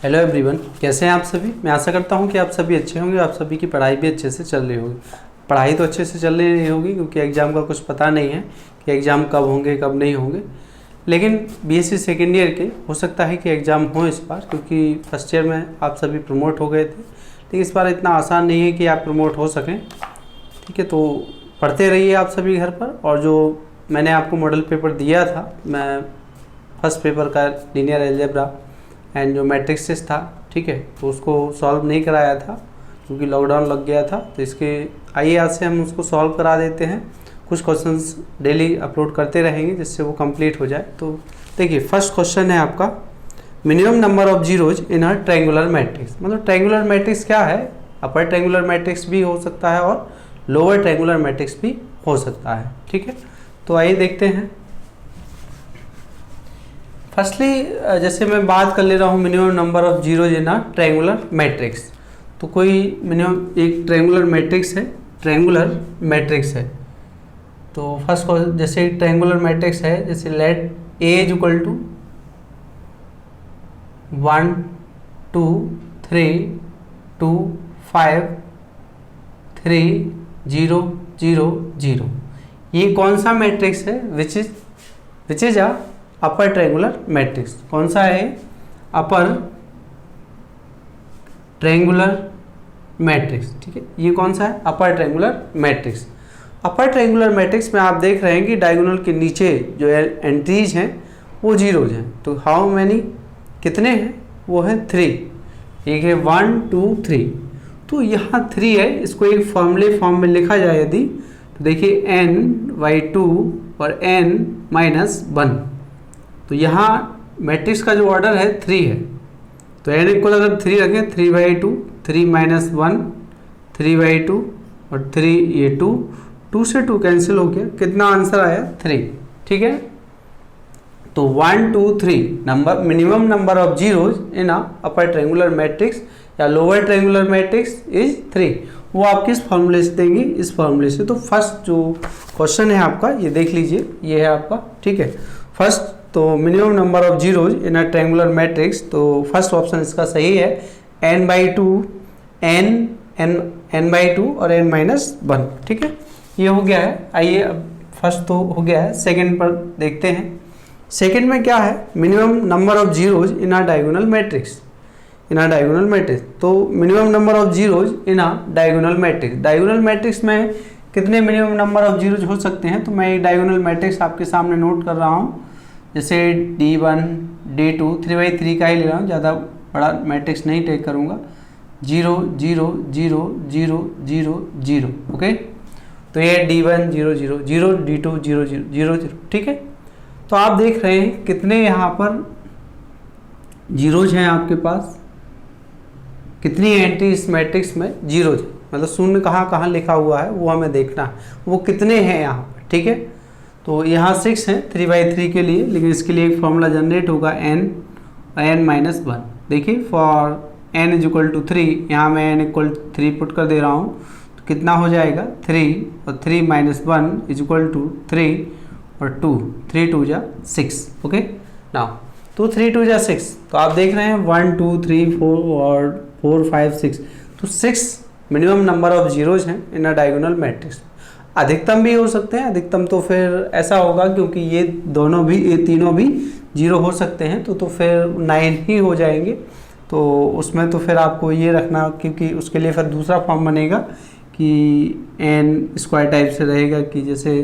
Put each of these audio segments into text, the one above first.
Hello everyone, कैसे हैं आप सभी। मैं आशा करता हूं कि आप सभी अच्छे होंगे, आप सभी की पढ़ाई भी अच्छे से चल रही होगी। पढ़ाई तो अच्छे से चल रही होगी क्योंकि एग्ज़ाम का कुछ पता नहीं है कि एग्ज़ाम कब होंगे कब नहीं होंगे। लेकिन बीएससी सेकेंड ईयर के हो सकता है कि एग्ज़ाम हो इस बार, क्योंकि फर्स्ट ईयर में आप सभी प्रमोट हो गए थे। लेकिन इस बार इतना आसान नहीं है कि आप प्रमोट हो सकें। ठीक है, तो पढ़ते रहिए आप सभी घर पर। और जो मैंने आपको मॉडल पेपर दिया था, मैं फर्स्ट पेपर का लीनियर अलजेब्रा एंड जो मैट्रिक्सेस था, ठीक है, तो उसको सॉल्व नहीं कराया था क्योंकि लॉकडाउन लग गया था। तो इसके आइए आज से हम उसको सॉल्व करा देते हैं। कुछ क्वेश्चंस डेली अपलोड करते रहेंगे जिससे वो कंप्लीट हो जाए। तो देखिए, फर्स्ट क्वेश्चन है आपका, minimum number of zeros in a triangular matrix. मतलब ट्रायंगुलर मैट्रिक्स क्या है? अपर ट्रायंगुलर मैट्रिक्स भी हो सकता है और लोअर ट्रायंगुलर मैट्रिक्स भी हो सकता है। ठीक है, तो आइए देखते हैं। फर्स्टली जैसे मैं बात कर ले रहा हूँ minimum number of zeros in a triangular matrix. तो कोई मिनिमम एक ट्रायंगुलर मैट्रिक्स है। तो फर्स्ट जैसे एक ट्रायंगुलर मैट्रिक्स है, जैसे let A is equal to 1 2 3 2 5 3 0 0 0। ये कौन सा मैट्रिक्स है? Which is a upper triangular matrix. कौन सा है? Upper triangular matrix. ठीक है, ये कौन सा है? Upper triangular matrix. Upper triangular matrix में आप देख रहे हैं कि डायगोनल के नीचे जो एंट्रीज हैं वो जीरोज हैं। तो हाउ मैनी, कितने हैं? वो है 3। एक है 1 2 3। तो यहाँ 3 है। इसको एक फॉर्म में लिखा जाए यदि, तो देखिए n/2 और n-1। तो यहाँ मैट्रिक्स का जो ऑर्डर है 3 है। तो n इक्वल अगर 3 रखें, 3/2 3-1 3/2 और 3 ये 2 से 2 कैंसिल हो गया। कितना आंसर आया? 3। ठीक है, तो 1 2 3 number minimum number of zeros in upper triangular matrix या लोअर ट्रायंगुलर मैट्रिक्स इज 3। वो आप किस फॉर्मूले से देंगे? इस फॉर्मूले से। तो फर्स्ट जो क्वेश्चन है आपका, ये देख लीजिए, ये है आपका। ठीक है, फर्स्ट तो minimum number of zeros in a triangular matrix. तो फर्स्ट ऑप्शन इसका सही है, n/2 n/2 और n-1। ठीक है, ये हो गया है। आइए अब फर्स्ट तो हो गया है, सेकंड पर देखते हैं। सेकंड में क्या है? Minimum number of zeros in a diagonal matrix. तो minimum number of zeros in a diagonal matrix. Diagonal matrix में कितने मिनिमम नंबर ऑफ जीरोज हो सकते हैं? तो मैं एक डायगोनल मैट्रिक्स आपके सामने नोट कर रहा हूँ, जैसे D1 D2 3/3 का ही ले रहा हूँ, ज़्यादा बड़ा मैट्रिक्स नहीं टेक करूँगा। 0 0 0 0 0 0। ओके, तो ये D1 0 0 0 D2 0 0 0 0। ठीक है, तो आप देख रहे हैं कितने यहाँ पर जीरोज हैं आपके पास, कितनी एंट्री इस मैट्रिक्स में जीरोज है। मतलब शून्य कहाँ कहाँ लिखा हुआ है वो हमें देखना है, वो कितने हैं यहाँ पर। ठीक है, तो यहाँ 6 हैं 3/3 के लिए, लेकिन इसके लिए एक फॉर्मूला जनरेट होगा n-1। देखिए, for n is equal to 3, यहाँ मैं n इक्वल 3 पुट कर दे रहा हूँ। तो कितना हो जाएगा? 3 और 3-1 इज इक्वल टू 3 और 2, 3 2 जा 6। ओके, नाउ तो 3 2 जा 6। तो आप देख रहे हैं 1 2 3 4 और 4 5 6। तो 6 मिनिमम नंबर ऑफ जीरोज हैं इन अ डायगोनल मैट्रिक्स। अधिकतम भी हो सकते हैं, अधिकतम तो फिर ऐसा होगा क्योंकि ये तीनों भी जीरो हो सकते हैं, तो फिर 9 ही हो जाएंगे। तो उसमें तो फिर आपको ये रखना, क्योंकि उसके लिए फिर दूसरा फॉर्म बनेगा कि n स्क्वायर टाइप से रहेगा, कि जैसे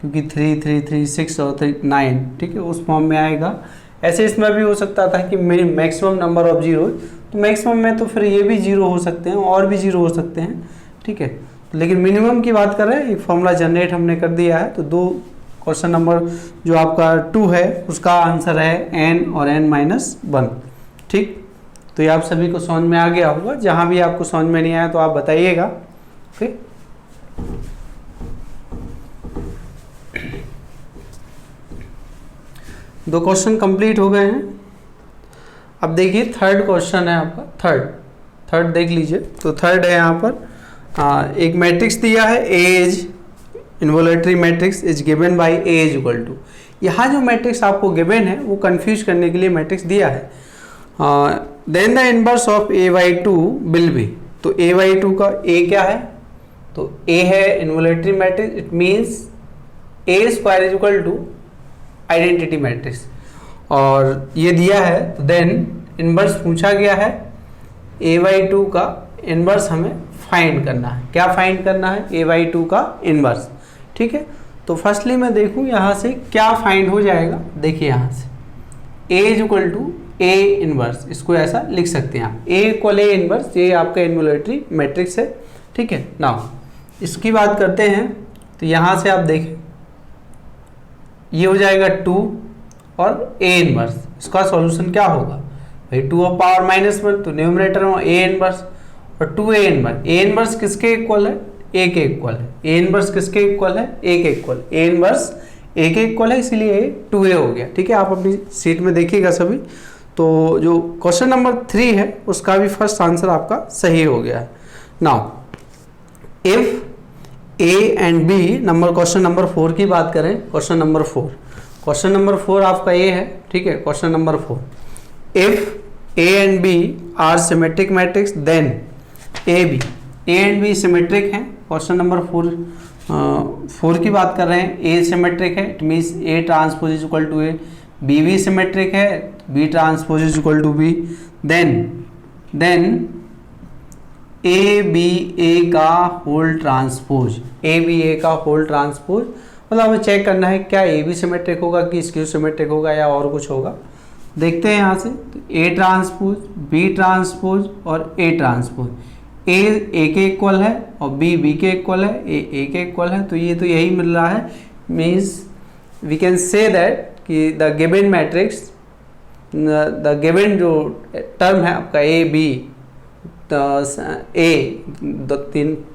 क्योंकि 3 3 3 6 और 3 9। ठीक है, उस फॉर्म में आएगा। ऐसे इसमें भी हो सकता था कि मैक्सिमम नंबर ऑफ जीरो, तो मैक्सिमम में तो फिर ये भी जीरो हो सकते हैं और भी जीरो हो सकते हैं। ठीक है, लेकिन मिनिमम की बात कर रहे हैं, एक फॉर्मूला जनरेट हमने कर दिया है। तो दो क्वेश्चन नंबर जो आपका 2 है उसका आंसर है n और n-1। ठीक, तो ये आप सभी को समझ में आ गया होगा। जहाँ भी आपको समझ में नहीं आया तो आप बताइएगा। ओके, दो क्वेश्चन कंप्लीट हो गए हैं। अब देखिए थर्ड क्वेश्चन है आपका। थर्ड देख लीजिए। तो थर्ड है यहाँ पर एक मैट्रिक्स दिया है, as involutory matrix is given by A is equal to. यहाँ जो मैट्रिक्स आपको गिवन है वो कंफ्यूज करने के लिए मैट्रिक्स दिया है। Then the inverse of a/2 will be, तो a/2 का a क्या है, तो a है involutory matrix, it means a square is equal to identity matrix, और ये दिया है तो देन इनवर्स पूछा गया है, a/2 का इनवर्स हमें फाइंड करना है। क्या फाइंड करना है, a/2 का इनवर्स। ठीक है, तो फर्स्टली मैं देखूं यहाँ से क्या फाइंड हो जाएगा। देखिए यहाँ से a is equal to a inverse, इसको ऐसा लिख सकते हैं आप, a इक्वल a इनवर्स, ये आपका इन्वोलेटरी मैट्रिक्स है। ठीक है, नाउ इसकी बात करते हैं, तो यहाँ से आप देखें ये हो जाएगा 2 और a इनवर्स, इसका सॉल्यूशन क्या होगा भाई, 2 और पावर -1, तो न्यूमरेटर में a इनवर्स और 2a इनवर्स। a इनवर्स किसके इक्वल है, a के इक्वल है। a इनवर्स किसके इक्वल है, a के इक्वल, a इनवर्स a के इक्वल है, इसलिए 2a हो गया। ठीक है, आप अपनी सीट में देखिएगा सभी। तो जो क्वेश्चन नंबर 3 है उसका भी फर्स्ट आंसर आपका सही हो गया है। Now if a and b, number question number 4 की बात करें, क्वेश्चन नंबर 4, क्वेश्चन नंबर 4 आपका a है। ठीक है, question number 4, if a and b are symmetric matrix then a and b symmetric हैं। क्वेश्चन नंबर 4 की बात कर रहे हैं, a सिमेट्रिक है, it means a transpose is equal to a, b भी सिमेट्रिक है, b transpose is equal to b, then A B A का whole transpose, A B A का होल ट्रांसपोज, मतलब हमें चेक करना है क्या ए बी सिमेट्रिक होगा कि स्क्यू सिमेट्रिक होगा या और कुछ होगा। देखते हैं यहाँ से, तो ए ट्रांसपोज, बी ट्रांसपोज और ए ट्रांसपोज, ए के इक्वल है और बी बी के इक्वल है, ए के इक्वल है, तो ये तो यही मिल रहा है। Means we can say that कि the given matrix, the given जो टर्म है आपका ए बी,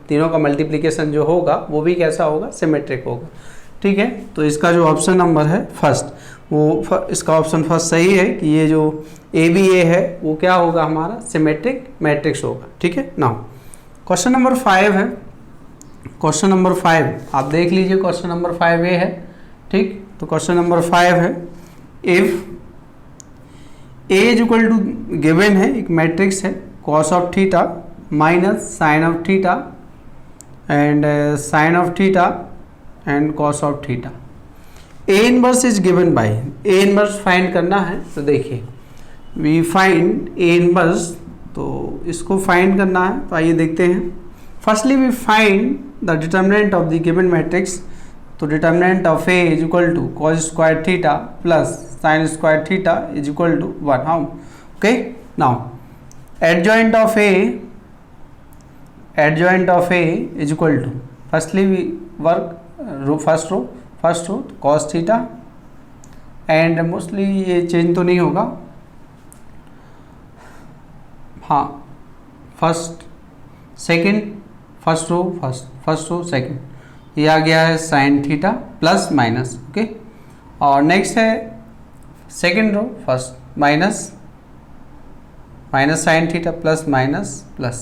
तीनों का मल्टीप्लिकेशन जो होगा वो भी कैसा होगा, सिमेट्रिक होगा। ठीक है, तो इसका जो ऑप्शन नंबर है फर्स्ट, वो इसका ऑप्शन फर्स्ट सही है कि ये जो ए बी ए है वो क्या होगा, हमारा सिमेट्रिक मैट्रिक्स होगा। ठीक है, नाउ क्वेश्चन नंबर 5 है। क्वेश्चन नंबर 5 आप देख लीजिए, क्वेश्चन नंबर 5 ए है। ठीक, तो क्वेश्चन नंबर 5 है, if A is equal to, given है एक मैट्रिक्स है, cos of theta minus sine of theta and sine of theta and cos of theta, A inverse is given by, A inverse find करना है। तो देखिए we find A inverse, तो इसको find करना है, तो आइए देखते हैं। Firstly we find the determinant of the given matrix, तो determinant of A is equal to cos square theta plus sine square theta is equal to 1, how, okay. Now adjoint of A is equal to, firstly we work first row cos theta, and mostly ये change तो नहीं होगा, हाँ, first row second, ये आ गया है sine theta plus minus, okay. और नेक्स्ट है second row, first minus sine theta plus minus plus,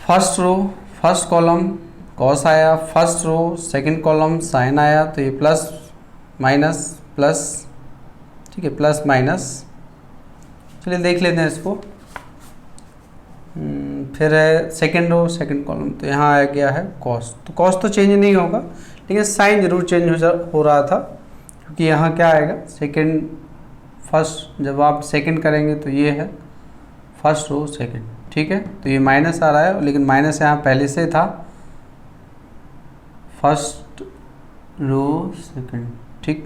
first row first column cos आया, first row second column sine आया, तो ये प्लस माइनस प्लस, ठीक है, प्लस माइनस। चलिए देख लेते हैं इसको। फिर है सेकंड रो सेकंड कॉलम, तो यहाँ आ गया है कॉस, तो कॉस तो चेंज नहीं होगा, लेकिन साइन जरूर चेंज हो रहा था, क्योंकि यहाँ क्या आएगा, सेकंड फर्स्ट, जब आप सेकंड करेंगे तो ये है फर्स्ट रो सेकंड, ठीक है। तो ये माइनस आ रहा है, लेकिन माइनस यहाँ पहले से था, फर्स्ट रो सेकंड, ठीक,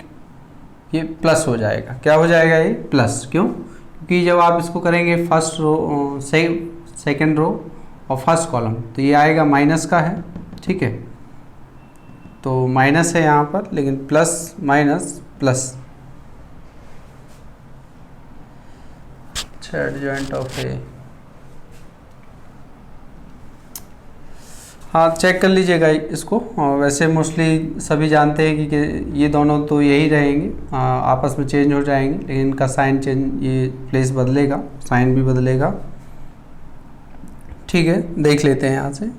ये प्लस हो जाएगा। क्या हो जाएगा ये प्लस, क्यों? क्योंकि जब आप इसको करेंगे फर्स्ट रो सेकंड रो और फर्स्ट कॉलम, तो ये आएगा माइनस का है, ठीक है। तो माइनस है यहाँ पर, लेकिन plus minus plus, adjoint of A, हाँ चेक कर लीजिएगा इसको। वैसे मोस्टली सभी जानते हैं कि ये दोनों तो यही रहेंगे, आपस में चेंज हो जाएंगे, लेकिन इनका साइन चेंज, ये प्लेस बदलेगा, साइन भी बदलेगा, ठीक है। देख लेते हैं यहाँ से,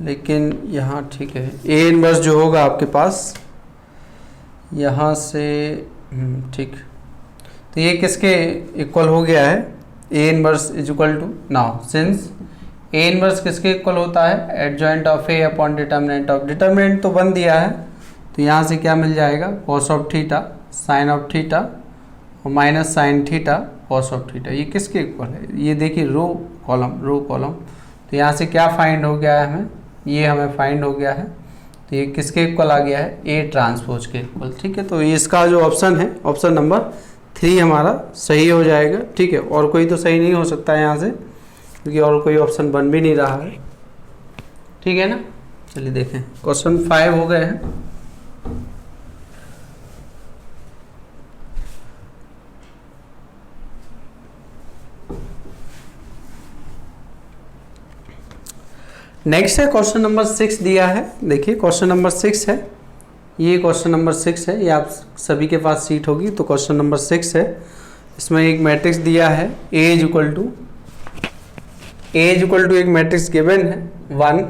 लेकिन यहाँ ठीक है, ए इनवर्स जो होगा आपके पास यहाँ से, ठीक, तो ये किसके इक्वल हो गया है, A inverse is equal to, now since A inverse किसके इक्वल होता है, adjoint of A upon determinant of, determinant तो 1 दिया है तो यहाँ से क्या मिल जाएगा, cos of theta sine of theta और minus sine theta cos of theta, ये किसके इक्वल है, ये देखिए रो कॉलम। तो यहाँ से क्या फाइंड हो गया है हमें, ये हमें फाइंड हो गया है, तो ये किसके इक्वल आ गया है, ए ट्रांसपोज के इक्वल। ठीक है, तो इसका जो ऑप्शन है, ऑप्शन नंबर 3 हमारा सही हो जाएगा। ठीक है, और कोई तो सही नहीं हो सकता है यहाँ से, क्योंकि और कोई ऑप्शन बन भी नहीं रहा है। ठीक है ना, चलिए देखें, क्वेश्चन 5 हो गए हैं। नेक्स्ट है क्वेश्चन नंबर 6 दिया है। देखिए क्वेश्चन नंबर 6 है, ये क्वेश्चन नंबर 6 है, ये आप सभी के पास सीट होगी। तो क्वेश्चन नंबर 6 है, इसमें एक मैट्रिक्स दिया है ए इज इक्वल टू एक मैट्रिक्स गिवन है 1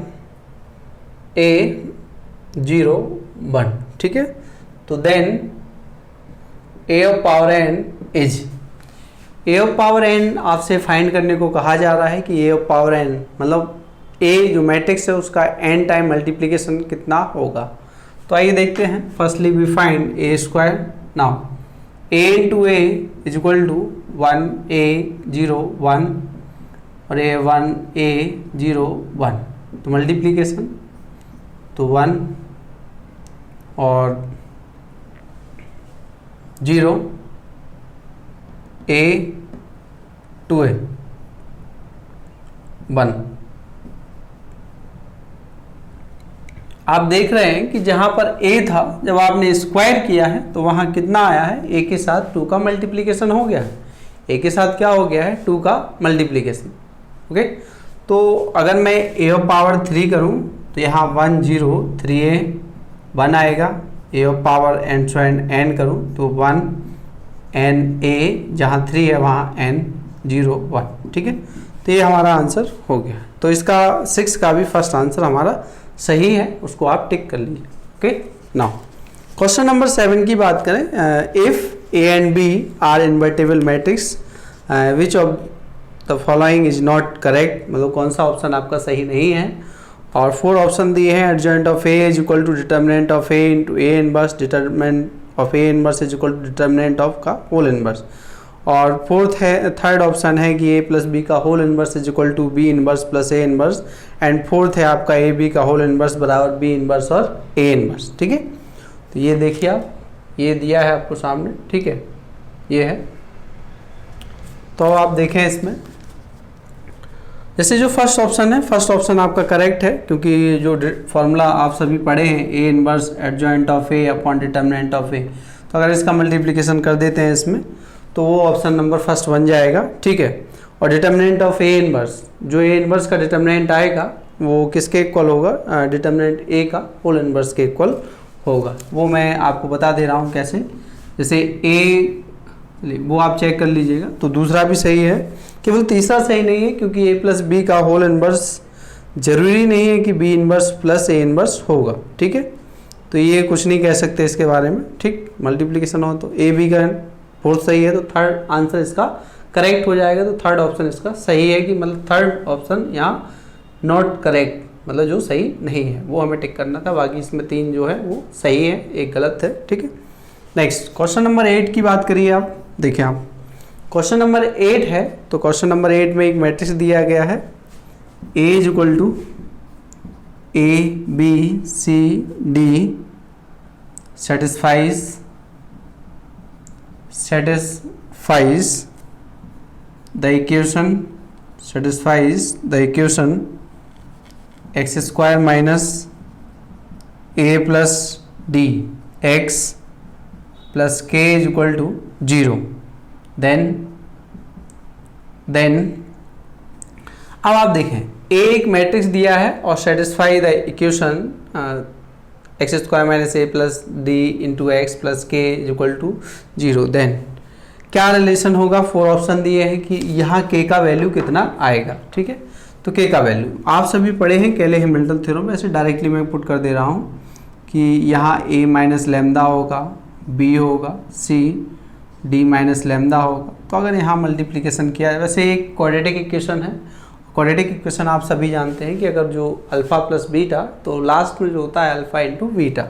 A 0 1। ठीक है, तो then A of power n इज, A ऑफ पावर n आपसे फाइंड करने को कहा जा रहा है कि A ऑफ पावर n मतलब A जो मैट्रिक्स है उसका n टाइम मल्टीप्लिकेशन कितना होगा। तो आइए देखते हैं। Firstly we find A square. Now A into A is equal to 1 A 0 1 और A 1 A 0 1, तो मल्टीप्लिकेशन तो 1 और 0 A 2A 1। आप देख रहे हैं कि जहां पर A था, जब आपने स्क्वायर किया है तो वहां कितना आया है, A के साथ 2 का मल्टीप्लिकेशन हो गया है। A के साथ क्या हो गया है, 2 का मल्टीप्लिकेशन। ओके, तो अगर मैं A ऑफ पावर 3 करूं तो यहाँ 1 0 3A 1 आएगा। A of power n so n करूं तो 1 n A, जहाँ 3 है वहाँ n 0 1। ठीक है, तो ये हमारा आंसर हो गया। तो इसका 6 का भी फर्स्ट आंसर हमारा सही है, उसको आप टिक कर लीजिए। ओके, नाउ क्वेश्चन नंबर 7 की बात करें। If A and B are invertible matrix which of the following is not correct, मतलब कौन सा ऑप्शन आपका सही नहीं है। और 4 ऑप्शन दिए हैं। Adjoint of A is equal to determinant of A into A inverse, determinant of A inverse is equal to determinant of का होल इनवर्स। और थर्ड ऑप्शन है कि A प्लस बी का whole inverse is equal to B inverse plus A inverse. And fourth है आपका A B का whole inverse बराबर B inverse और A इनवर्स। ठीक है, तो ये देखिए आप, ये दिया है आपको सामने। ठीक है, ये है। तो आप देखें इसमें, जैसे जो फर्स्ट ऑप्शन है, फर्स्ट ऑप्शन आपका करेक्ट है, क्योंकि जो फॉर्मूला आप सभी पढ़े हैं, A inverse adjoint of A upon determinant of A, तो अगर इसका मल्टीप्लिकेशन कर देते हैं इसमें तो वो ऑप्शन नंबर फर्स्ट बन जाएगा। ठीक है, और डिटर्मिनेंट ऑफ A इनवर्स, जो A इनवर्स का डिटर्मिनेंट आएगा वो किसके इक्वल होगा, डिटर्मिनेंट A का होल इनवर्स के इक्वल होगा। वो मैं आपको बता दे रहा हूँ कैसे। जैसे A, वो आप चेक कर लीजिएगा। तो दूसरा भी सही है, केवल तीसरा सही नहीं है, क्योंकि A प्लस बी का होल इनवर्स जरूरी नहीं है कि B inverse plus A inverse होगा। ठीक है, तो ये कुछ नहीं कह सकते इसके बारे में। ठीक, मल्टीप्लिकेशन हो तो A B का फोर्थ सही है, तो थर्ड आंसर इसका करेक्ट हो जाएगा। तो थर्ड ऑप्शन इसका सही है, कि मतलब थर्ड ऑप्शन यहाँ नॉट करेक्ट, मतलब जो सही नहीं है वो हमें टिक करना था। बाकी इसमें 3 जो है वो सही है, एक गलत है। ठीक है, नेक्स्ट क्वेश्चन नंबर 8 की बात करिए आप। देखिए आप, क्वेश्चन नंबर 8 है, तो क्वेश्चन नंबर 8 में एक मैट्रिक्स दिया गया है A is equal to A B C D satisfies the equation x square minus a plus d x plus k is equal to 0, then अब आप देखें, A एक मैट्रिक्स दिया है और satisfy the equation x square minus A plus D into x plus के is equal to 0, then क्या relation होगा। 4 ऑप्शन दिए हैं कि यहाँ के का वैल्यू कितना आएगा। ठीक है, तो के का वैल्यू आप सभी पढ़े हैं केले हैमिल्टन थ्योरम, ऐसे डायरेक्टली मैं पुट कर दे रहा हूँ कि यहाँ a माइनस लैम्डा होगा, b होगा, c डी माइनस लैम्डा होगा। तो अगर यहाँ मल्टीप्लिकेशन किया है, वैसे एक क्वाड्रेटिक इक्वेशन है, क्वाड्रेटिक इक्वेशन आप सभी जानते हैं कि अगर जो अल्फ़ा प्लस बीटा तो लास्ट में जो होता है अल्फ़ा इंटू बीटा।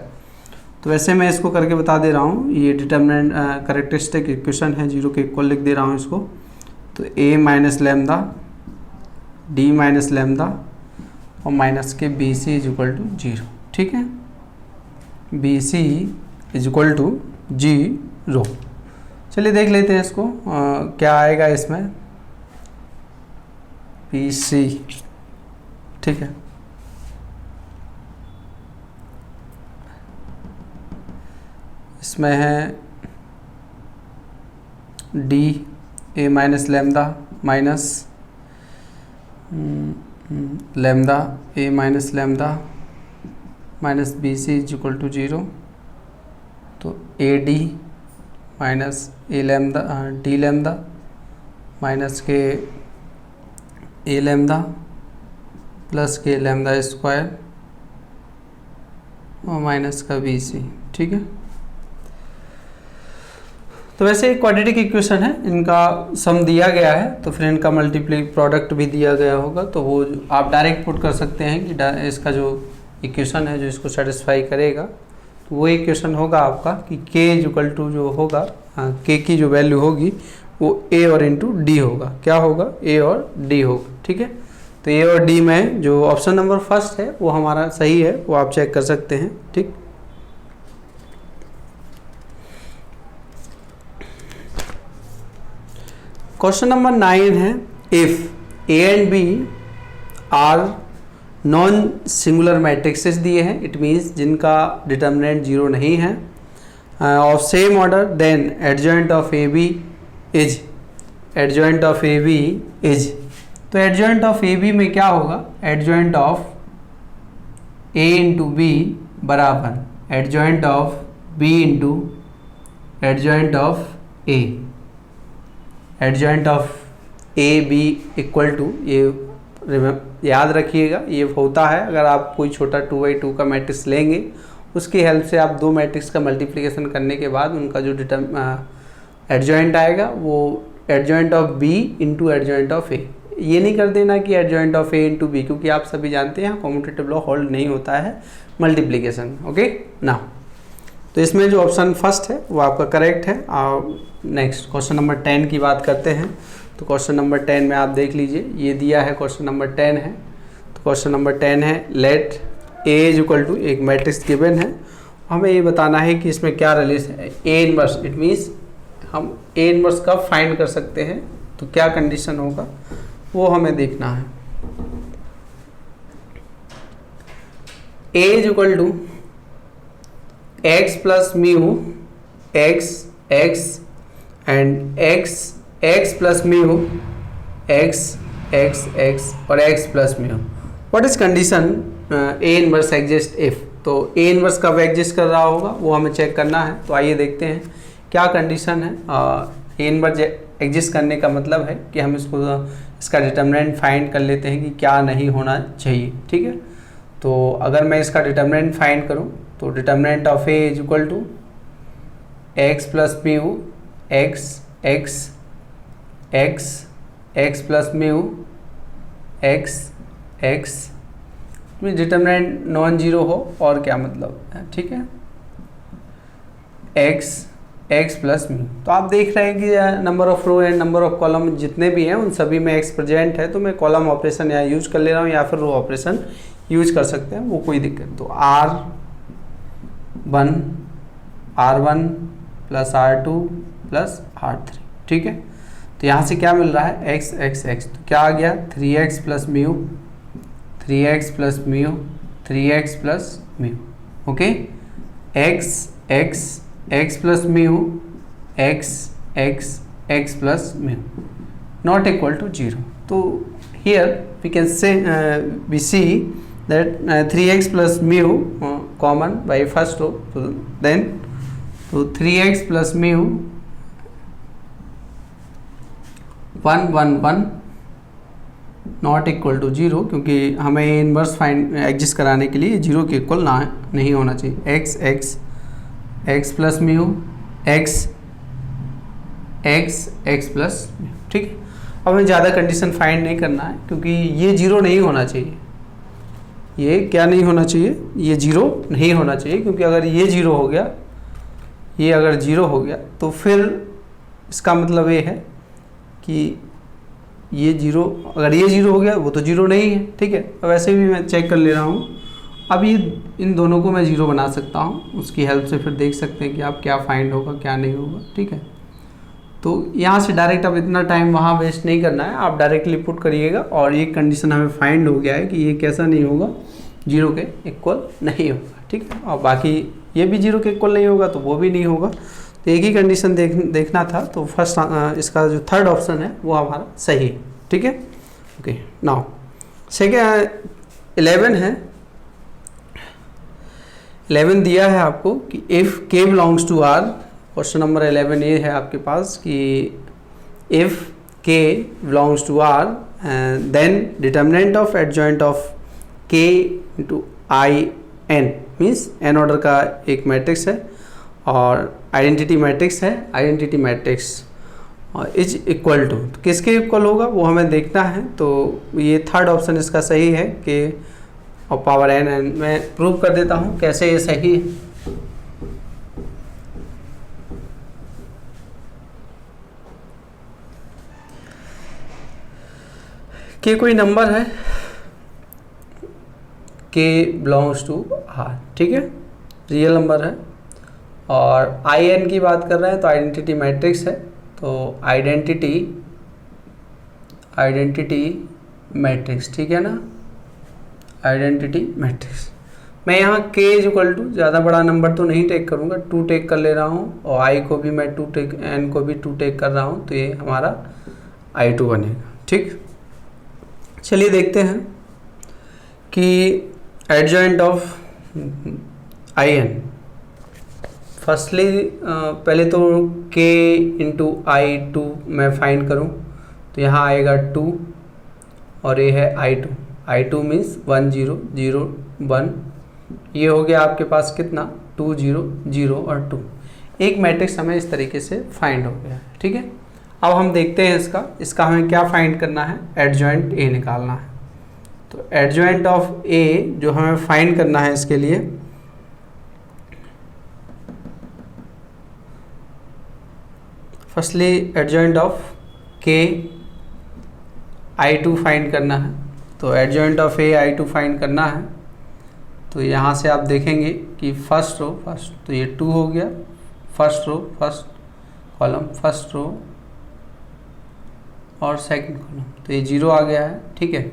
तो वैसे मैं इसको करके बता दे रहा हूँ, ये डिटर्मिनेंट कैरेक्टरिस्टिक इक्वेशन है, जीरो के इक्वल लिख दे रहा हूँ इसको। तो A minus lambda D minus lambda और माइनस के B C is equal to zero. ठीक है, B C is equal to zero. चलिए देख लेते हैं इसको क्या आएगा इसमें, बी सी। ठीक है, इसमें है D A minus lambda minus lambda A minus lambda minus B C is equal to zero. तो A D minus A lambda D lambda minus के ए लैम्डा प्लस के लैम्डा स्क्वायर और minus का B C. ठीक है, तो वैसे एक क्वाड्रेटिक इक्वेशन है, इनका सम दिया गया है तो फिर इनका मल्टीप्ली प्रोडक्ट भी दिया गया होगा, तो वो आप डायरेक्ट पुट कर सकते हैं कि इसका जो इक्वेशन है जो इसको सेटिस्फाई करेगा, तो वो इक्वेशन होगा आपका कि k इक्वल टू जो होगा, k की जो वैल्यू होगी वो a और इंटू डी होगा। क्या होगा, a और d होगा। ठीक है, तो a और d में जो ऑप्शन नंबर फर्स्ट है वो हमारा सही है, वो आप चेक कर सकते हैं। ठीक, क्वेश्चन नंबर 9 है, if A and B are non singular matrices दिए हैं, इट मीन्स जिनका डिटर्मिनेंट जीरो नहीं है, of same order, then adjoint of A B is, adjoint of A B is. तो एडजॉइंट ऑफ ए बी में क्या होगा, adjoint of A into B बराबर adjoint of B into adjoint of A. Adjoint of A B equal to, ये याद रखिएगा, ये होता है अगर आप कोई छोटा 2×2 का मैट्रिक्स लेंगे, उसकी हेल्प से आप दो मैट्रिक्स का मल्टीप्लिकेशन करने के बाद उनका जो एडजॉइंट आएगा वो adjoint of B into adjoint of A. ये नहीं कर देना कि adjoint of A into B, क्योंकि आप सभी जानते हैं कॉम्यूटेटिव लॉ होल्ड नहीं होता है मल्टीप्लिकेशन। ओके ना, तो इसमें जो ऑप्शन फर्स्ट है वो आपका करेक्ट है। नेक्स्ट क्वेश्चन नंबर 10 की बात करते हैं। तो क्वेश्चन नंबर 10 में आप देख लीजिए, ये दिया है क्वेश्चन नंबर 10 है। तो क्वेश्चन नंबर 10 है, let A is equal to, एक मैट्रिक्स गिवन है, हमें ये बताना है कि इसमें क्या रिलेशन है, ए इनवर्स। इट मीन्स हम ए इनवर्स कब फाइंड कर सकते हैं, तो क्या कंडीशन होगा वो हमें देखना है। A is equal to x plus mu x x and x plus mu x x x और x plus mu. What is condition A inverse exist if. तो ए इनवर्स कब एग्जिस्ट कर रहा होगा वो हमें चेक करना है। तो आइए देखते हैं क्या कंडीशन है। ए इनवर्स एग्जिस्ट करने का मतलब है कि हम इसका डिटर्मिनेंट फाइंड कर लेते हैं कि क्या नहीं होना चाहिए। ठीक है, तो अगर मैं इसका डिटर्मिनेंट फाइंड करूं तो determinant of A is equal to x plus mu x x x x plus mu x एक्स, डिटर्मिनेंट नॉन जीरो हो और क्या मतलब है। ठीक है, एक्स एक्स प्लस म्यू। तो आप देख रहे हैं कि number of row and number of column जितने भी हैं उन सभी में एक्स प्रेजेंट है, तो मैं कॉलम ऑपरेशन यहाँ यूज कर ले रहा हूँ या फिर रो ऑपरेशन यूज कर सकते हैं, वो कोई दिक्कत। तो R1 plus R2 plus R3। ठीक है, तो यहाँ से क्या मिल रहा है, एक्स एक्स एक्स, तो क्या आ गया 3x plus mu 3x plus mu 3x plus mu. Okay, x x x plus mu x x x plus mu not equal to zero. तो here we can say we see that 3x plus mu common by first row, so then so 3x plus mu 1 1 1 not equal to zero, क्योंकि हमें inverse find exist कराने के लिए zero के equal ना नहीं होना चाहिए। X x x plus mu x x plus, ठीक है। अब हमें ज़्यादा कंडीशन फाइंड नहीं करना है क्योंकि ये जीरो नहीं होना चाहिए, ये क्या नहीं होना चाहिए, ये जीरो नहीं होना चाहिए, क्योंकि अगर ये जीरो हो गया, ये अगर जीरो हो गया तो फिर इसका मतलब ये है कि ये जीरो, अगर ये जीरो हो गया वो तो जीरो नहीं है, ठीक है। अब वैसे भी मैं चेक कर ले रहा हूँ, अब ये इन दोनों को मैं जीरो बना सकता हूँ, उसकी हेल्प से फिर देख सकते हैं कि आप क्या फाइंड होगा क्या नहीं होगा, ठीक है। तो यहाँ से डायरेक्ट अब इतना टाइम वहाँ वेस्ट नहीं करना है, आप डायरेक्टली पुट करिएगा और ये कंडीशन हमें फाइंड हो गया है कि ये कैसा नहीं होगा, जीरो के इक्वल नहीं होगा, ठीक है। और बाकी ये भी जीरो के इक्वल नहीं होगा तो वो भी नहीं होगा, तो एक ही कंडीशन देखना था, तो फर्स्ट इसका जो थर्ड ऑप्शन है वो हमारा सही है, ठीक है। ओके, नाउ सेकेंड 11 है, 11 दिया है आपको कि if k belongs to R, question number 11 ये है आपके पास कि if k belongs to R then determinant of adjoint of k into I n, means n order का एक मैट्रिक्स है और आइडेंटिटी मैट्रिक्स है, identity matrix is equal to, तो किसके इक्वल होगा वो हमें देखना है। तो ये थर्ड ऑप्शन इसका सही है कि और पावर एन, एन मैं प्रूव कर देता हूँ कैसे ये सही है। के कोई नंबर है, के बिलोंग्स टू आर, ठीक है, रियल नंबर है, और आई एन की बात कर रहे हैं तो आइडेंटिटी मैट्रिक्स है, तो आइडेंटिटी मैट्रिक्स, ठीक है ना, आइडेंटिटी मैट्रिक्स। मैं यहाँ k इज इक्वल टू ज़्यादा बड़ा नंबर तो नहीं टेक करूँगा, 2 टेक कर ले रहा हूँ और i को भी मैं 2 टेक, n को भी 2 टेक कर रहा हूँ, तो ये हमारा i2 बनेगा, ठीक। चलिए देखते हैं कि adjoint of I n, firstly पहले तो k इंटू i2 मैं फाइंड करूँ तो यहाँ आएगा 2 और ये है i2 मीन्स 1 0 0 1, ये हो गया आपके पास कितना 2 0 0 और 2, एक मैट्रिक्स हमें इस तरीके से फाइंड हो गया है, ठीक है। अब हम देखते हैं इसका हमें क्या फाइंड करना है, एडजॉइंट ए निकालना है। तो एडजॉइंट ऑफ ए जो हमें फाइंड करना है, इसके लिए फर्स्टली एडजॉइंट ऑफ के i2 फाइंड करना है, तो adjoint of A i2 find करना है। तो यहाँ से आप देखेंगे कि फर्स्ट रो, तो ये 2 हो गया, first row, first column, first row और सेकंड कॉलम, तो ये 0 आ गया है, ठीक है।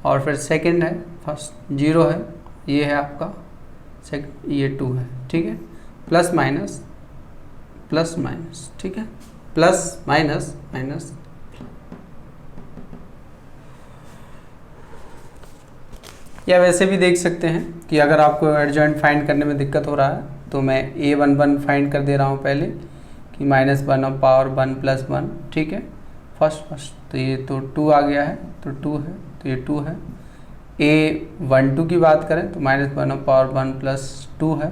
और फिर सेकंड है, फर्स्ट 0 है, ये है आपका सेकंड, ये 2 है, ठीक है, प्लस माइनस, ठीक है, प्लस माइनस माइनस, या वैसे भी देख सकते हैं कि अगर आपको एडजॉइंट फाइंड करने में दिक्कत हो रहा है तो मैं a11 फाइंड कर दे रहा हूँ पहले कि -1 और पावर 1 + 1, ठीक है, फर्स्ट, तो ये तो 2 आ गया है, तो 2 है, तो ये 2 है। a12 की बात करें तो -1 और पावर 1 + 2 है,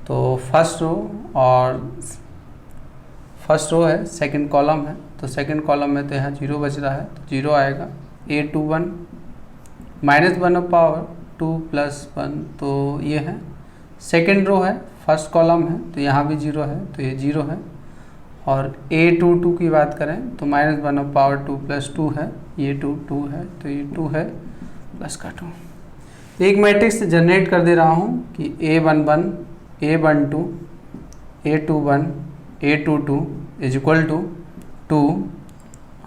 तो फर्स्ट रो है, सेकंड कॉलम है, तो सेकंड कॉलम में तो यहाँ 0 बच रहा है, तो 0 आएगा। a21 -1 और पावर 2 + 1, तो ये है, सेकंड रो है, फर्स्ट कॉलम है, तो यहाँ भी 0 है, तो ये 0 है। और a22 की बात करें तो -1 और पावर 2 + 2 है, ये 2 है, तो ये 2 है प्लस का 2। एक मैट्रिक्स जनरेट कर दे रहा हूँ कि a11 a12 a21 a22 is equal to 2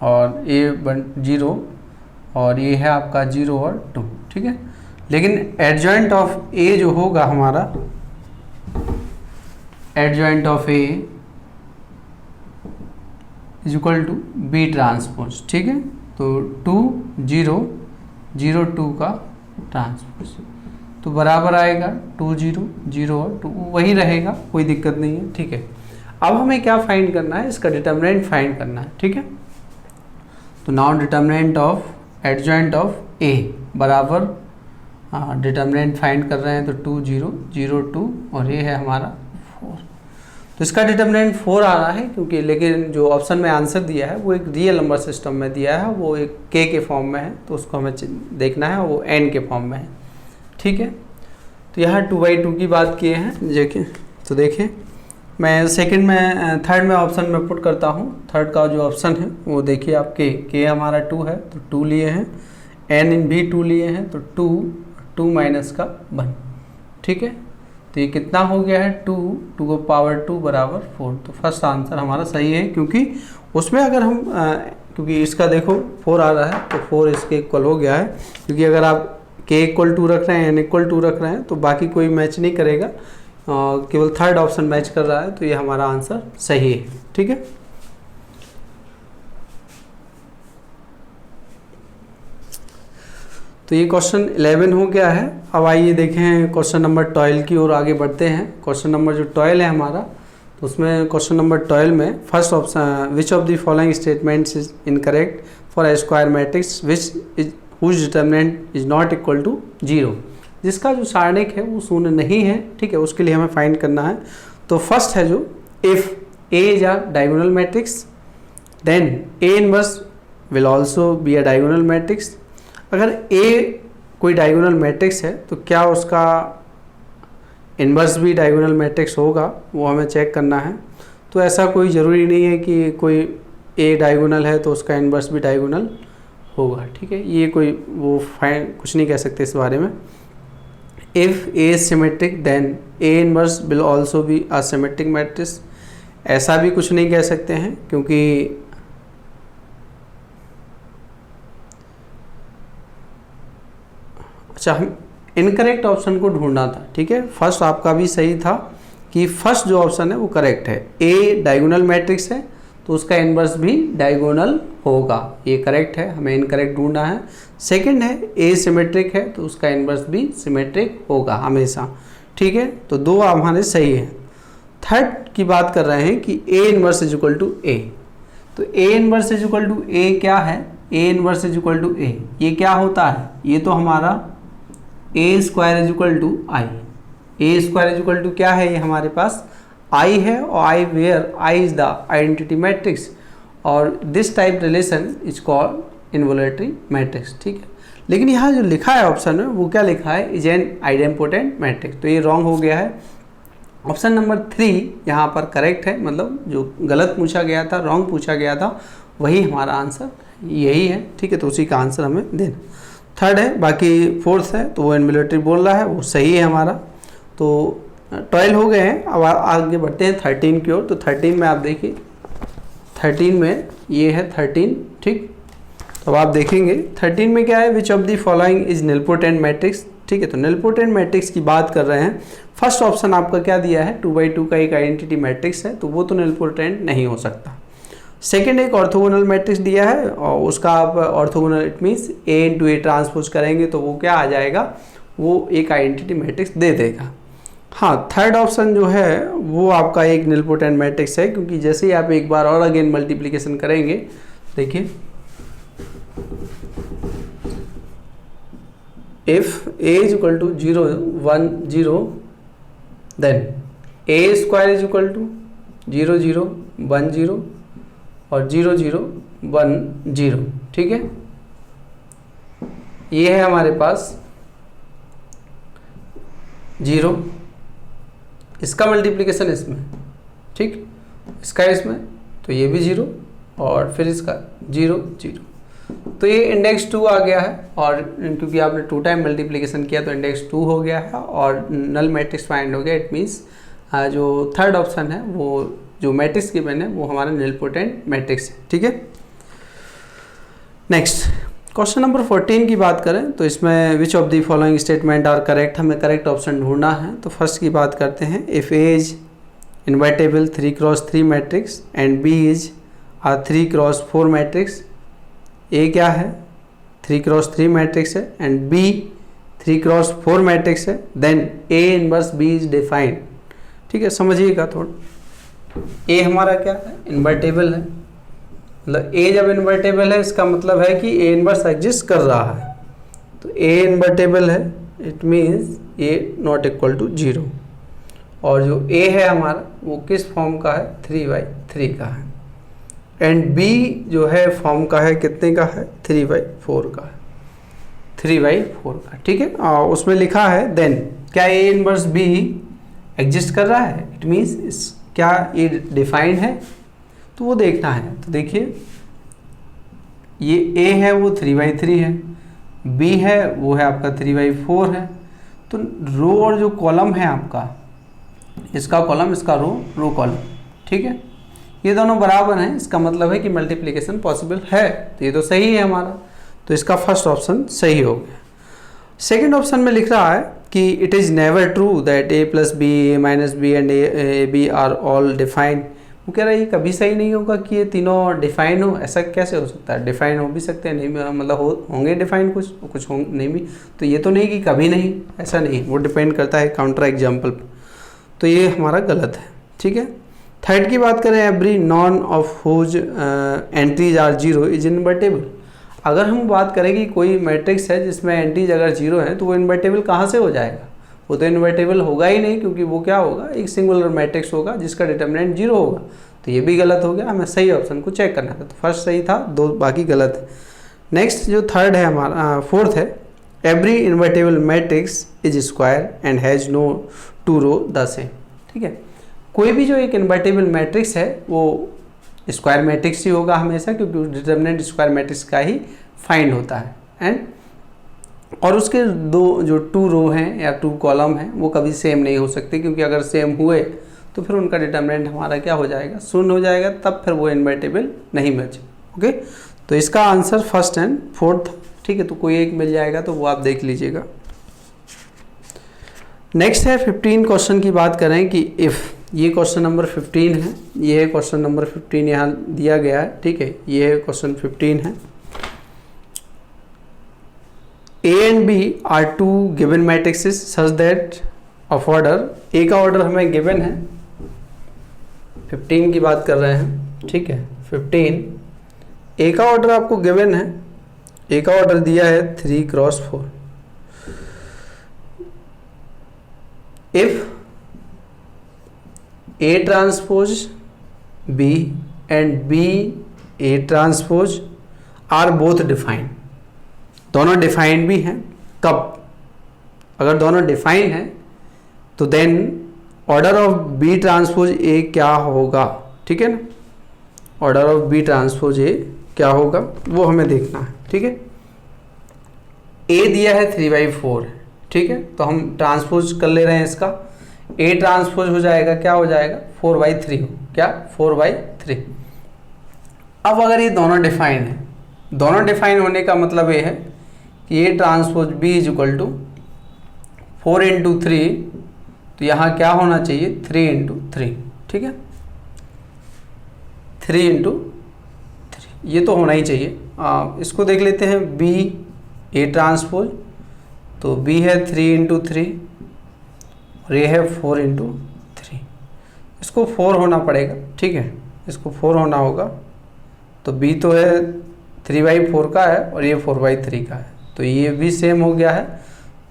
और a10 और ये है आपका 0 और 2, ठीक है। लेकिन एडजॉइंट ऑफ ए जो होगा हमारा, adjoint of A is equal to B transpose, ठीक है। तो 2 0 0 2 का ट्रांसपोज, तो बराबर आएगा 2 0 0 और 2, वही रहेगा, कोई दिक्कत नहीं है, ठीक है। अब हमें क्या फाइंड करना है, इसका डिटर्मिनेंट फाइंड करना है, ठीक है। तो now determinant of adjoint of A बराबर, डिटर्मिनेंट फाइंड कर रहे हैं तो 2 0 0 2 और ये है हमारा 4। तो तो इसका डिटर्मिनेंट 4 आ रहा है क्योंकि, लेकिन जो ऑप्शन में आंसर दिया है वो एक रियल नंबर सिस्टम में दिया है, वो एक k के फॉर्म में है, तो उसको हमें देखना है वो n के फॉर्म में है। ठीक है, तो यहाँ 2/2 की बात किए हैं देखिए। तो देखिए मैं थर्ड में ऑप्शन में पुट करता हूँ। थर्ड का जो ऑप्शन है वो देखिए आप k हमारा 2 है तो 2 लिए हैं, n भी 2 लिए हैं तो 2 माइनस का 1। ठीक है, तो ये कितना हो गया है 2 को पावर 2 बराबर 4। तो फर्स्ट आंसर हमारा सही है, क्योंकि उसमें अगर हम क्योंकि इसका देखो 4 आ रहा है तो 4 इसके इक्वल हो गया है, क्योंकि अगर आप k इक्वल 2 रख रहे हैं, n इक्वल 2 रख रहे हैं तो बाकी कोई मैच नहीं करेगा, केवल थर्ड ऑप्शन मैच कर रहा है, तो ये हमारा आंसर सही है। ठीक है, तो ये क्वेश्चन 11 हो गया है। अब आइए देखें क्वेश्चन नंबर 12 की ओर आगे बढ़ते हैं। क्वेश्चन नंबर जो 12 है हमारा, तो उसमें क्वेश्चन नंबर 12 में first option, which of the following statements is incorrect for a square matrix which is whose determinant is not equal to 0, जिसका जो सारणिक है वो शून्य नहीं है। ठीक है, उसके लिए हमें फाइंड करना है। तो फर्स्ट है जो if A is a diagonal matrix then A inverse will also be a diagonal matrix. अगर A कोई डायगोनल मैट्रिक्स है तो क्या उसका इन्वर्स भी डायगोनल मैट्रिक्स होगा, वो हमें चेक करना है। तो ऐसा कोई ज़रूरी नहीं है कि कोई A डायगोनल है तो उसका इन्वर्स भी डायगोनल होगा। ठीक है, ये कोई वो कुछ नहीं कह सकते इस बारे में। If A is symmetric then A inverse will also be a symmetric matrix, ऐसा भी कुछ नहीं कह सकते हैं, क्योंकि अच्छा हम इनकरेक्ट ऑप्शन को ढूंढना था। ठीक है, फर्स्ट आपका भी सही था कि फर्स्ट जो ऑप्शन है वो करेक्ट है। ए डायगोनल मैट्रिक्स है तो उसका इनवर्स भी डायगोनल होगा, ये करेक्ट है, हमें इनकरेक्ट ढूंढना है। सेकंड है ए सिमेट्रिक है तो उसका इनवर्स भी सिमेट्रिक होगा हमेशा। ठीक है, तो दो हमारे सही है। थर्ड की बात कर रहे हैं कि A inverse is equal to A, तो A inverse is equal to A क्या है, A inverse is equal to A, ये क्या होता है, ये तो हमारा A square is equal to I. A square is equal to क्या है, ये हमारे पास आई है, और I where I is the identity matrix, और this type relation is called involutory matrix. ठीक है, लेकिन यहाँ जो लिखा है ऑप्शन में वो क्या लिखा है, इज एन आइडेम्पोटेंट मैट्रिक्स, तो ये रॉन्ग हो गया है। ऑप्शन नंबर 3 यहाँ पर करेक्ट है, मतलब जो गलत पूछा गया था, रॉन्ग पूछा गया था, वही हमारा आंसर यही है। ठीक है, तो उसी का आंसर हमें देना। थर्ड है, बाकी फोर्थ है तो वो इनवॉल्यूटरी बोल रहा है, वो सही है हमारा। तो 12 हो गए हैं, अब आगे बढ़ते हैं 13 की ओर। तो 13 में आप देखिए, 13 में ये है 13। ठीक, तो आप देखेंगे 13 में क्या है, विच of the following is nilpotent matrix. ठीक है, तो निलपोटेंट मैट्रिक्स की बात कर रहे हैं। फर्स्ट ऑप्शन आपका क्या दिया है, 2/2 का एक आइडेंटिटी मैट्रिक्स है, तो वो तो निलपोटेंट नहीं हो सकता। सेकेंड एक ऑर्थोगोनल मैट्रिक्स दिया है, और उसका आप orthogonal it means A into A transpose करेंगे तो वो क्या आ जाएगा, वो एक आइडेंटिटी मैट्रिक्स दे देगा। हाँ, थर्ड ऑप्शन जो है वो आपका एक निलपोटेंट मैट्रिक्स है, क्योंकि जैसे ही आप एक बार और अगेन मल्टीप्लिकेशन करेंगे, देखिए if A is equal to 0 1 0 then A square is equal to 0 0 1 0 और 0 0 1 0। ठीक है, ये है हमारे पास 0, इसका मल्टीप्लिकेशन इसमें, ठीक, इसका इसमें, तो ये भी 0 और फिर इसका 0 0, तो ये इंडेक्स 2 आ गया है। और क्योंकि आपने 2 टाइम मल्टीप्लिकेशन किया तो इंडेक्स 2 हो गया है और नल मैट्रिक्स फाइंड हो गया। इट मीन्स जो थर्ड ऑप्शन है वो जो मैट्रिक्स गिवन है वो हमारा निलपोटेंट मैट्रिक्स है। ठीक है, नेक्स्ट क्वेश्चन नंबर 14 की बात करें तो इसमें which of the following statement are correct, हमें करेक्ट ऑप्शन ढूंढना है। तो फर्स्ट की बात करते हैं, if A is invertible 3x3 matrix and B is a 3x4 matrix. A क्या है, 3x3 मैट्रिक्स है एंड बी 3x4 मैट्रिक्स है, then A inverse B is defined. ठीक है, समझिएगा थोड़ा। ए हमारा क्या है, इन्वर्टेबल है, मतलब ए जब इन्वर्टेबल है इसका मतलब है कि ए इनवर्स एग्जिस्ट कर रहा है। तो ए इन्वर्टेबल है, it means A not equal to 0। और जो ए है हमारा वो किस फॉर्म का है, 3/3 का है। एंड बी जो है फॉर्म का है कितने का है, 3/4 का है, 3/4 का, ठीक है। उसमें लिखा है देन क्या ए इनवर्स बी एग्जिस्ट कर रहा है, इट मीन्स क्या ये डिफाइंड है, तो वो देखना है। तो देखिए ये ए है वो 3/3 है, बी है वो है आपका 3/4 है, तो रो और जो कॉलम है आपका, इसका कॉलम इसका रो कॉलम, ठीक है, ये दोनों बराबर हैं, इसका मतलब है कि मल्टीप्लिकेशन पॉसिबल है, तो ये तो सही है हमारा, तो इसका फर्स्ट ऑप्शन सही हो गया। सेकंड ऑप्शन में लिख रहा है कि it is never true that a + b, a - b and a b are all defined. वो कह रहा है ये कभी सही नहीं होगा कि ये तीनों डिफाइन हो, ऐसा कैसे हो सकता है, डिफाइन हो भी सकते हैं, नहीं मतलब होंगे डिफाइन, कुछ होंगे नहीं भी, तो ये तो नहीं कि कभी नहीं, ऐसा नहीं, वो डिपेंड करता है काउंटर एग्जाम्पल पर, तो ये हमारा गलत है, ठीक है। थर्ड की बात करें, every none of whose entries are 0 is invertible. अगर हम बात करें कि कोई मैट्रिक्स है जिसमें एंट्रीज अगर 0 है तो वो इन्वर्टेबल कहाँ से हो जाएगा, वो तो इन्वर्टेबल होगा ही नहीं, क्योंकि वो क्या होगा, एक सिंगुलर मैट्रिक्स होगा जिसका डिटर्मिनेंट 0 होगा, तो ये भी गलत हो गया, हमें सही ऑप्शन को चेक करना था, तो फर्स्ट सही था, दो बाकी गलत है। नेक्स्ट जो थर्ड है हमारा, फोर्थ है, every invertible matrix is square and has no 2 row the same, ठीक है। कोई भी जो एक इन्वर्टेबल मैट्रिक्स है वो स्क्वायर मैट्रिक्स ही होगा हमेशा, क्योंकि डिटर्मिनेंट स्क्वायर मैट्रिक्स का ही फाइंड होता है, एंड और उसके दो जो 2 रो हैं या 2 कॉलम हैं वो कभी सेम नहीं हो सकते, क्योंकि अगर सेम हुए तो फिर उनका डिटर्मिनेंट हमारा क्या हो जाएगा, शून्य हो जाएगा, तब फिर वो इन्वर्टेबल नहीं बचे, ओके। तो इसका आंसर फर्स्ट एंड फोर्थ, ठीक है, तो कोई एक मिल जाएगा तो वो आप देख लीजिएगा। नेक्स्ट है 15 क्वेश्चन की बात करें कि इफ़, ये क्वेश्चन नंबर 15 है, ये है क्वेश्चन नंबर 15 यहाँ दिया गया है, ठीक है, ये है क्वेश्चन 15 है। A and B are 2 given matrices such that of order, A का ऑर्डर हमें गिवन है, 15 की बात कर रहे हैं, ठीक है, 15 A का ऑर्डर आपको गिवन है, A का ऑर्डर दिया है 3x4। If A transpose B and B A transpose are both defined, दोनों डिफाइंड भी हैं, कब, अगर दोनों डिफाइंड हैं तो then order of B transpose A क्या होगा, ठीक है ना, order of B transpose A क्या होगा वो हमें देखना है, ठीक है। ए दिया है 3/4, ठीक है, तो हम ट्रांसपोज कर ले रहे हैं इसका, ए ट्रांसपोज हो जाएगा, क्या हो जाएगा, 4/3, क्या 4/3। अब अगर ये दोनों डिफाइन है, दोनों डिफाइन होने का मतलब ये है कि A transpose B is equal to 4 × 3, तो यहाँ क्या होना चाहिए, 3 × 3, ठीक है, 3 × 3, ये तो होना ही चाहिए। इसको देख लेते हैं, बी ए ट्रांसपोज, तो बी है 3 × 3 और ये है 4 × 3, इसको 4 होना पड़ेगा, ठीक है, इसको 4 होना होगा, तो बी तो है 3/4 का है और ये 4/3 का है, तो ये भी सेम हो गया है,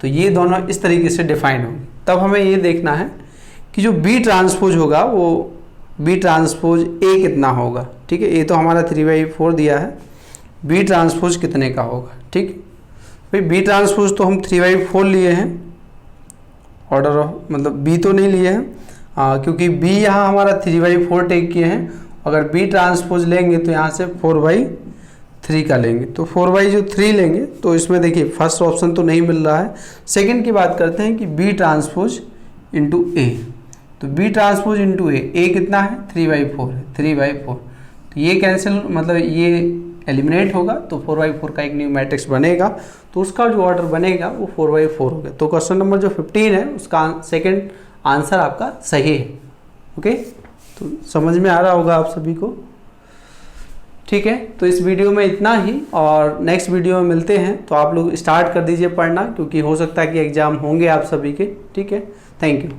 तो ये दोनों इस तरीके से डिफाइन होंगे। तब हमें ये देखना है कि जो बी ट्रांसपोज होगा वो बी ट्रांसपोज ए कितना होगा, ठीक है, ए तो हमारा 3/4 दिया है, बी ट्रांसपोज कितने का होगा, ठीक भाई। बी ट्रांसपोज तो हम 3/4 लिए हैं, ऑर्डर ऑफ मतलब बी तो नहीं लिए हैं, क्योंकि बी यहाँ हमारा 3/4 टेक किए हैं, अगर बी ट्रांसपोज लेंगे तो यहाँ से 4/3 का लेंगे, तो 4/3 लेंगे, तो इसमें देखिए फर्स्ट ऑप्शन तो नहीं मिल रहा है। सेकंड की बात करते हैं कि बी ट्रांसपोज इंटू ए, तो बी ट्रांसपोज इंटू ए कितना है, 3/4 है, 3/4, तो ये कैंसिल मतलब ये एलिमिनेट होगा, तो 4/4 का एक न्यू मैट्रिक्स बनेगा, तो उसका जो ऑर्डर बनेगा वो 4/4 होगा। तो क्वेश्चन नंबर जो 15 है उसका सेकंड आंसर आपका सही है, ओके। तो समझ में आ रहा होगा आप सभी को, ठीक है। तो इस वीडियो में इतना ही, और नेक्स्ट वीडियो में मिलते हैं, तो आप लोग स्टार्ट कर दीजिए पढ़ना, क्योंकि हो सकता है कि एग्ज़ाम होंगे आप सभी के, ठीक है। Thank you.